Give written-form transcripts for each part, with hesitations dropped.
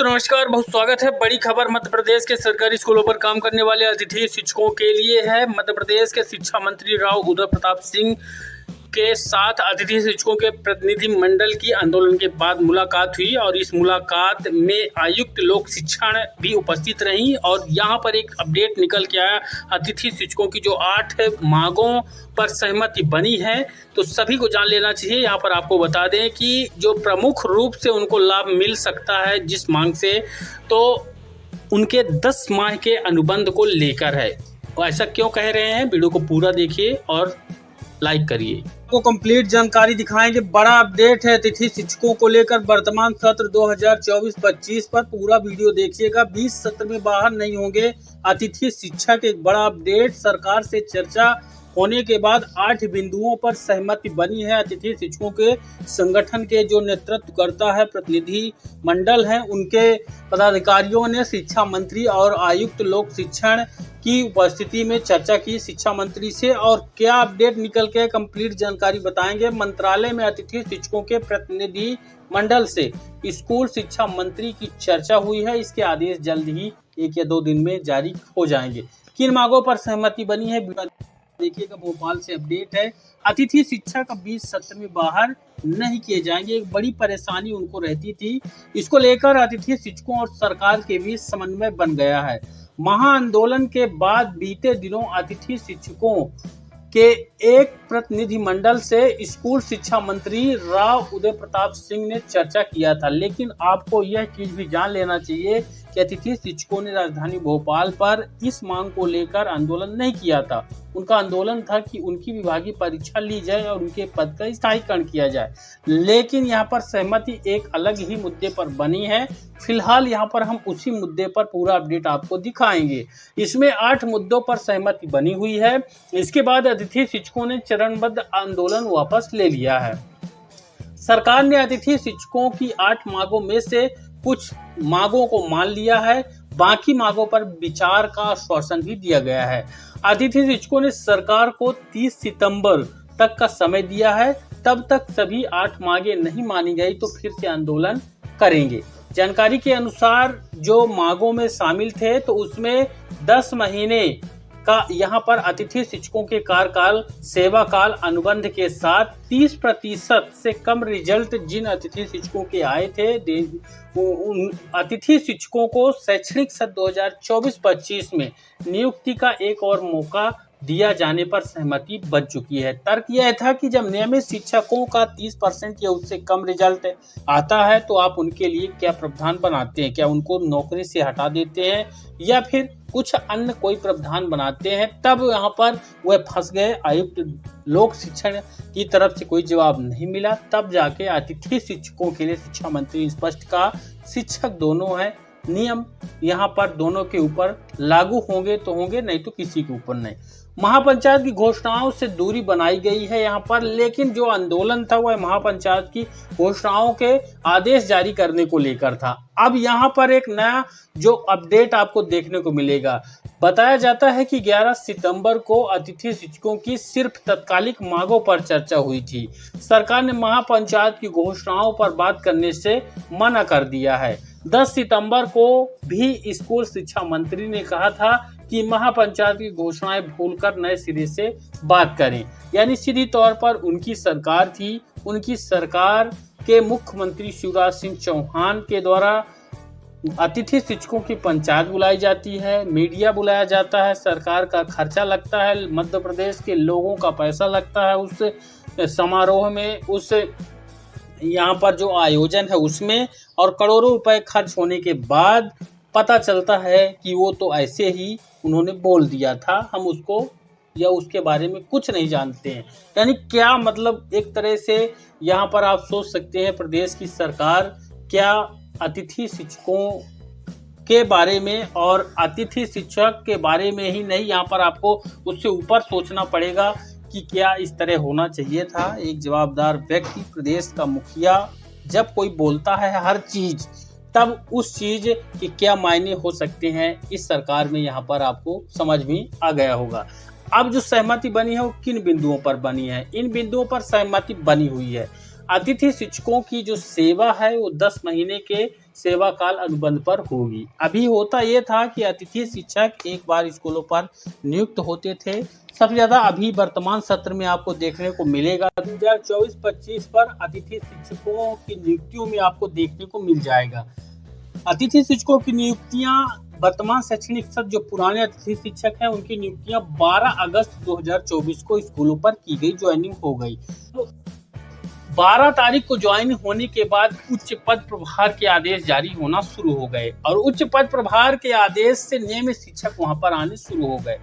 नमस्कार, बहुत स्वागत है। बड़ी खबर मध्य प्रदेश के सरकारी स्कूलों पर काम करने वाले अतिथि शिक्षकों के लिए है। मध्य प्रदेश के शिक्षा मंत्री राव उदय प्रताप सिंह के साथ अतिथि शिक्षकों के प्रतिनिधि मंडल की आंदोलन के बाद मुलाकात हुई और इस मुलाकात में आयुक्त लोक शिक्षण भी उपस्थित रहीं और यहाँ पर एक अपडेट निकल के आया। अतिथि शिक्षकों की जो 8 मांगों पर सहमति बनी है तो सभी को जान लेना चाहिए। यहाँ पर आपको बता दें कि जो प्रमुख रूप से उनको लाभ मिल सकता है जिस मांग से, तो उनके 10 माह के अनुबंध को लेकर है। तो ऐसा क्यों कह रहे हैं, वीडियो को पूरा देखिए और लाइक करिए। को कंप्लीट जानकारी दिखाएंगे। बड़ा अपडेट है अतिथि शिक्षकों को लेकर वर्तमान सत्र 2024-25 पर पूरा वीडियो देखिएगा। 20 सत्र में बाहर नहीं होंगे अतिथि शिक्षक। एक बड़ा अपडेट, सरकार से चर्चा होने के बाद 8 बिंदुओं पर सहमति बनी है। अतिथि शिक्षकों के संगठन के जो नेतृत्व करता है प्रतिनिधि मंडल है, उनके पदाधिकारियों ने शिक्षा मंत्री और आयुक्त लोक शिक्षण की उपस्थिति में चर्चा की शिक्षा मंत्री से। और क्या अपडेट निकल के कंप्लीट जानकारी बताएंगे। मंत्रालय में अतिथि शिक्षकों के प्रतिनिधि मंडल से स्कूल शिक्षा मंत्री की चर्चा हुई है। इसके आदेश जल्द ही 1 या 2 दिन में जारी हो जाएंगे। किन मांगों पर सहमति बनी है देखिएगा। भोपाल से अपडेट है। अतिथि शिक्षक 20 सत्र में बाहर नहीं किए जाएंगे। एक बड़ी परेशानी उनको रहती थी, इसको लेकर अतिथि शिक्षकों और सरकार के बीच समन्वय बन गया है। महाआंदोलन के बाद बीते दिनों अतिथि शिक्षकों के एक प्रतिनिधि मंडल से स्कूल शिक्षा मंत्री राव उदय प्रताप सिंह ने चर्चा किया था। लेकिन आपको यह चीज भी जान लेना चाहिए कि अतिथि शिक्षकों ने राजधानी भोपाल पर इस मांग को लेकर आंदोलन नहीं किया था। उनका आंदोलन था कि उनकी विभागीय परीक्षा ली जाए और उनके पद का स्थायीकरण किया जाए। लेकिन यहाँ पर सहमति एक अलग ही मुद्दे पर बनी है। फिलहाल यहाँ पर हम उसी मुद्दे पर पूरा अपडेट आपको दिखाएंगे। इसमें 8 मुद्दों पर सहमति बनी हुई है। इसके बाद अतिथि शिक्षकों ने चरणबद्ध आंदोलन वापस ले लिया है। सरकार ने अतिथि शिक्षकों की 8 मांगों में से कुछ मांगों को मान लिया है, बाकी मांगों पर विचार का आश्वासन भी दिया गया है। अतिथि शिक्षकों ने सरकार को 30 सितंबर तक का समय दिया है। तब तक सभी 8 मांगे नहीं मानी गई तो फिर से आंदोलन करेंगे। जानकारी के अनुसार जो मांगों में शामिल थे तो उसमें 10 महीने का यहाँ पर अतिथि शिक्षकों के कार्यकाल सेवा काल अनुबंध के साथ 30% से कम रिजल्ट जिन अतिथि शिक्षकों के आए थे, उन अतिथि शिक्षकों को शैक्षणिक सत्र 2024-25 में नियुक्ति का एक और मौका दिया जाने पर सहमति बन चुकी है। तर्क यह था कि जब नियमित शिक्षकों का 30% या उससे कम रिजल्ट आता है तो आप उनके लिए क्या प्रावधान बनाते हैं, क्या उनको नौकरी से हटा देते हैं या फिर कुछ अन्य कोई प्रावधान बनाते हैं। तब यहाँ पर वह फंस गए। आयुक्त लोक शिक्षण की तरफ से कोई जवाब नहीं मिला। तब जाके अतिथि शिक्षकों के लिए शिक्षा मंत्री स्पष्ट कहा, शिक्षक दोनों हैं, नियम यहाँ पर दोनों के ऊपर लागू होंगे तो होंगे, नहीं तो किसी के ऊपर नहीं। महापंचायत की घोषणाओं से दूरी बनाई गई है यहाँ पर, लेकिन जो आंदोलन था वह महापंचायत की घोषणाओं के आदेश जारी करने को लेकर था। अब यहाँ पर एक नया जो अपडेट आपको देखने को मिलेगा। बताया जाता है कि 11 सितंबर को अतिथि शिक्षकों की सिर्फ तत्कालिक मांगों पर चर्चा हुई थी। सरकार ने महापंचायत की घोषणाओं पर बात करने से मना कर दिया है। 10 सितंबर को भी स्कूल शिक्षा मंत्री ने कहा था कि महापंचायत की घोषणाएं भूलकर नए सिरे से बात करें। यानी सीधी तौर पर उनकी सरकार थी। उनकी सरकार के मुख्यमंत्री शिवराज सिंह चौहान के द्वारा अतिथि शिक्षकों की पंचायत बुलाई जाती है, मीडिया बुलाया जाता है, सरकार का खर्चा लगता है, मध्य प्रदेश के लोगों का पैसा लगता है उस समारोह में, उस यहाँ पर जो आयोजन है उसमें, और करोड़ों रुपए खर्च होने के बाद पता चलता है कि वो तो ऐसे ही उन्होंने बोल दिया था, हम उसको या उसके बारे में कुछ नहीं जानते हैं। यानी क्या मतलब, एक तरह से यहाँ पर आप सोच सकते हैं प्रदेश की सरकार क्या अतिथि शिक्षकों के बारे में और अतिथि शिक्षक के बारे में ही नहीं, यहाँ पर आपको उससे ऊपर सोचना पड़ेगा कि क्या इस तरह होना चाहिए था। एक जवाबदार व्यक्ति, प्रदेश का मुखिया, जब कोई बोलता है हर चीज, तब उस चीज के क्या मायने हो सकते हैं इस सरकार में, यहाँ पर आपको समझ में आ गया होगा। अब जो सहमति बनी है वो किन बिंदुओं पर बनी है, इन बिंदुओं पर सहमति बनी हुई है। अतिथि शिक्षकों की जो सेवा है वो 10 महीने के सेवा काल अनुबंध पर होगी। अभी होता ये था कि अतिथि शिक्षक एक बार स्कूलों पर नियुक्त होते थे। सबसे ज़्यादा अभी वर्तमान सत्र में आपको देखने को मिलेगा 2024-25 पर अतिथि शिक्षकों की नियुक्तियों में आपको देखने को मिल जाएगा। अतिथि शिक्षकों की नियुक्तियां वर्तमान शैक्षणिक सत्र जो पुराने अतिथि शिक्षक हैं उनकी नियुक्तियां 12 अगस्त 2024 को स्कूलों पर की गई, ज्वाइनिंग हो गई। तो 12 तारीख को ज्वाइन होने के बाद उच्च पद प्रभार के आदेश जारी होना शुरू हो गए और उच्च पद प्रभार के आदेश से नियमित शिक्षक वहां पर आने शुरू हो गए।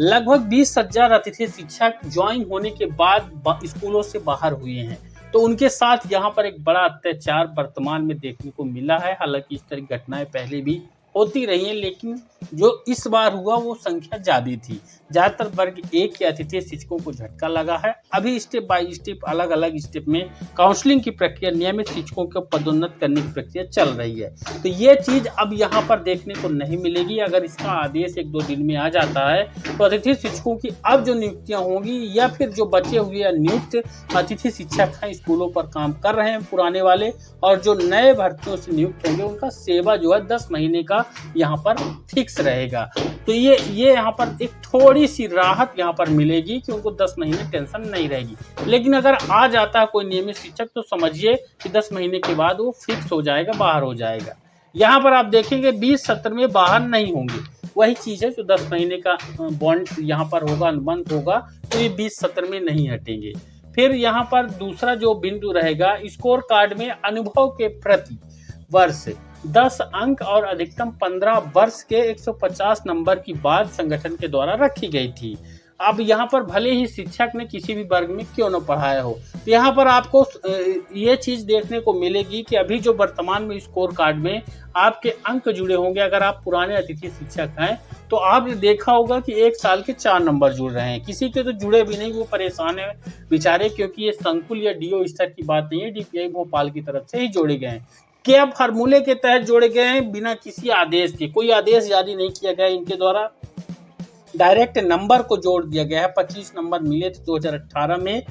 लगभग 20,000 अतिथि शिक्षक ज्वाइन होने के बाद स्कूलों से बाहर हुए हैं। तो उनके साथ यहाँ पर एक बड़ा अत्याचार वर्तमान में देखने को मिला है। हालांकि इस तरह की घटनाएं पहले भी होती रही हैं, लेकिन जो इस बार हुआ वो संख्या ज्यादा थी। ज्यादातर वर्ग एक के अतिथि शिक्षकों को झटका लगा है। अभी स्टेप बाय स्टेप अलग अलग स्टेप में काउंसलिंग की प्रक्रिया, नियमित शिक्षकों को पदोन्नत करने की प्रक्रिया चल रही है। तो ये चीज अब यहाँ पर देखने को नहीं मिलेगी। अगर इसका आदेश 1-2 दिन में आ जाता है तो अतिथि शिक्षकों की अब जो नियुक्तियां होंगी या फिर जो बचे हुए या नियुक्त अतिथि शिक्षक हैं स्कूलों पर काम कर रहे हैं पुराने वाले, और जो नए भर्तियों से नियुक्त होंगे उनका सेवा जो है 10 महीने का यहाँ पर फिक्स रहेगा। तो ये यहाँ पर एक थोड़ी सी राहत यहाँ पर मिलेगी कि उनको 10 महीने टेंशन नहीं रहेगी। लेकिन अगर आ जाता है कोई नियमित शिक्षक तो समझिए कि 10 महीने के बाद वो फिक्स हो जाएगा, बाहर हो जाएगा। यहाँ पर आप देखेंगे 20 सत्र में बाहर नहीं होंगे, वही चीज है जो 10 महीने का बॉन्ड यहाँ पर होगा, अनुबंध होगा, तो ये 20 सत्र में नहीं हटेंगे। फिर यहाँ पर दूसरा जो बिंदु रहेगा, स्कोर कार्ड में अनुभव के प्रति वर्ष 10 अंक और अधिकतम 15 वर्ष के 150 नंबर की बात संगठन के द्वारा रखी गई थी। अब यहाँ पर भले ही शिक्षक ने किसी भी वर्ग में क्यों न पढ़ाया हो, तो यहाँ पर आपको ये चीज देखने को मिलेगी कि अभी जो वर्तमान में स्कोर कार्ड में आपके अंक जुड़े होंगे। अगर आप पुराने अतिथि शिक्षक हैं तो आपने देखा होगा कि 1 साल के 4 नंबर जुड़ रहे हैं। किसी के तो जुड़े भी नहीं, वो परेशान है बेचारे, क्योंकि ये संकुल या डीओ स्तर की बात नहीं है, डीपीआई भोपाल की तरफ से ही जोड़े गए हैं। क्या फार्मूले के तहत जोड़े गए हैं, बिना किसी आदेश के। कोई आदेश जारी नहीं किया गया इनके द्वारा, डायरेक्ट नंबर को जोड़ दिया गया है। 25 नंबर मिले थे 2018 में,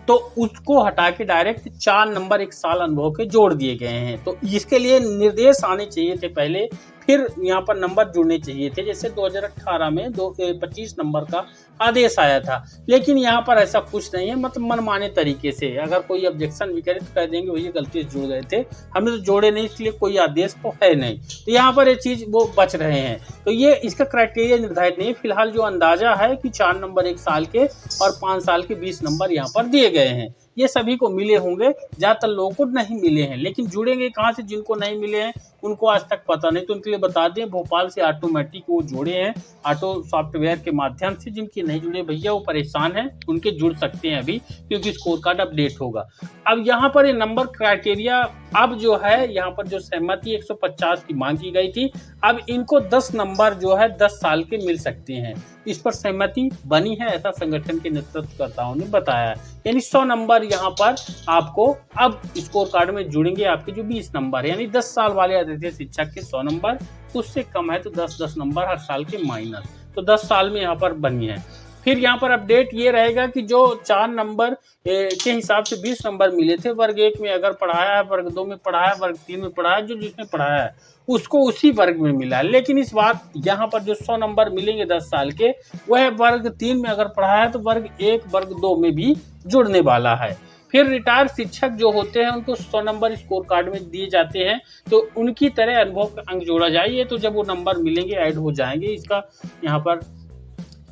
तो उसको हटा के डायरेक्ट 4 नंबर 1 साल अनुभव के जोड़ दिए गए हैं। तो इसके लिए निर्देश आने चाहिए थे पहले, फिर यहाँ पर नंबर जुड़ने चाहिए थे। जैसे 2018 में 25 नंबर का आदेश आया था, लेकिन यहाँ पर ऐसा कुछ नहीं है। मतलब मनमाने तरीके से अगर कोई ऑब्जेक्शन भी करे तो कह देंगे वही गलती से जुड़ गए थे, हमने तो जोड़े नहीं, इसलिए कोई आदेश तो है नहीं। तो यहाँ पर ये चीज वो बच रहे हैं। तो ये इसका क्राइटेरिया निर्धारित नहीं है। फिलहाल जो अंदाजा है कि 4 नंबर 1 साल के और 5 साल के 20 नंबर यहाँ पर दिए गए हैं। ये सभी को मिले होंगे, ज्यादातर लोगों को नहीं मिले हैं। लेकिन जुड़ेंगे कहाँ से, जिनको नहीं मिले हैं उनको आज तक पता नहीं। तो उनके लिए बता दें, भोपाल से ऑटोमेटिक वो जुड़े हैं ऑटो सॉफ्टवेयर के माध्यम से। जिनके नहीं जुड़े भैया वो परेशान हैं, उनके जुड़ सकते हैं अभी, क्योंकि स्कोर कार्ड अपडेट होगा। अब यहाँ पर ये नंबर क्राइटेरिया अब जो है, यहाँ पर जो सहमति 150 की मांग की गई थी, अब इनको 10 नंबर जो है 10 साल के मिल सकते हैं। इस पर सहमति बनी है, ऐसा संगठन के नेतृत्वकर्ताओं ने बताया। यानी 100 नंबर यहाँ पर आपको अब स्कोर कार्ड में जुड़ेंगे। आपके जो 20 नंबर यानी 10 साल वाले अतिथि शिक्षक के 100 नंबर, उससे कम है तो 10-10 नंबर हर साल के माइनस, तो 10 साल में यहाँ पर बनी है। फिर यहाँ पर अपडेट ये रहेगा कि जो 4 नंबर के हिसाब से 20 नंबर मिले थे, वर्ग 1 में अगर पढ़ाया है, वर्ग 2 में पढ़ाया, वर्ग 3 में पढ़ाया, जो जिसमें पढ़ाया है उसको उसी वर्ग में मिला। लेकिन इस बार यहाँ पर जो 100 नंबर मिलेंगे 10 साल के, वह वर्ग 3 में अगर पढ़ाया है तो वर्ग 1, वर्ग 2 में भी जुड़ने वाला है। फिर रिटायर्ड शिक्षक जो होते हैं उनको 100 नंबर स्कोर कार्ड में दिए जाते हैं, तो उनकी तरह अनुभव का अंक जोड़ा जाए। तो जब वो नंबर मिलेंगे ऐड हो जाएंगे, इसका यहाँ पर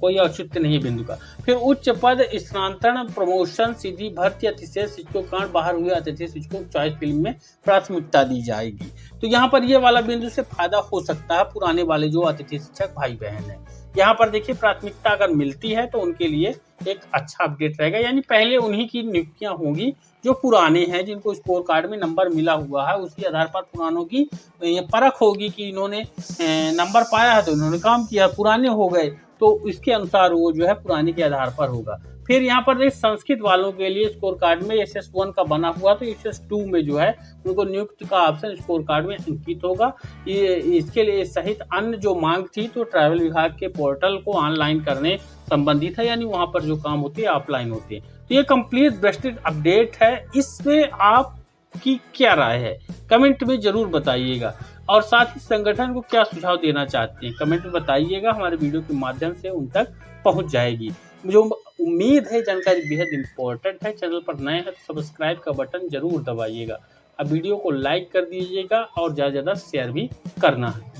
कोई औचित्य नहीं है बिंदु का। फिर उच्च पद स्थानांतरण, प्रमोशन, सीधी भर्ती, अतिशय शिक्षकों के कारण बाहर हुए अतिथि शिक्षकों को चॉइस फिल्म में प्राथमिकता दी जाएगी। तो यहाँ पर ये वाला बिंदु से फायदा हो सकता है पुराने वाले जो अतिथि शिक्षक भाई बहन है। यहाँ पर देखिए प्राथमिकता अगर मिलती है तो उनके लिए एक अच्छा अपडेट रहेगा। यानी पहले उन्हीं की नियुक्तियां होंगी जो पुराने हैं, जिनको स्कोर कार्ड में नंबर मिला हुआ है। उसी आधार पर पुरानों की परख होगी कि इन्होंने नंबर पाया है तो इन्होंने काम किया, पुराने हो गए तो इसके अनुसार वो जो है पुराने के आधार पर होगा। फिर यहाँ पर संस्कृत वालों के लिए स्कोर कार्ड में SS1 का बना हुआ, तो SS2 में जो है उनको नियुक्त का ऑप्शन स्कोर कार्ड में अंकित होगा। ये इसके लिए सहित अन्य जो मांग थी तो ट्रैवल विभाग के पोर्टल को ऑनलाइन करने संबंधित है, यानी वहाँ पर जो काम होते हैं ऑफलाइन होते हैं। तो ये कंप्लीट बेस्टेड अपडेट है, इसमें आपकी क्या राय है कमेंट में जरूर बताइएगा, और साथ ही संगठन को क्या सुझाव देना चाहते हैं कमेंट में बताइएगा, हमारे वीडियो के माध्यम से उन तक पहुंच जाएगी। मुझे उम्मीद है जानकारी बेहद इंपॉर्टेंट है। चैनल पर नए हैं तो सब्सक्राइब का बटन जरूर दबाइएगा। अब वीडियो को लाइक कर दीजिएगा और ज़्यादा से ज़्यादा शेयर भी करना है।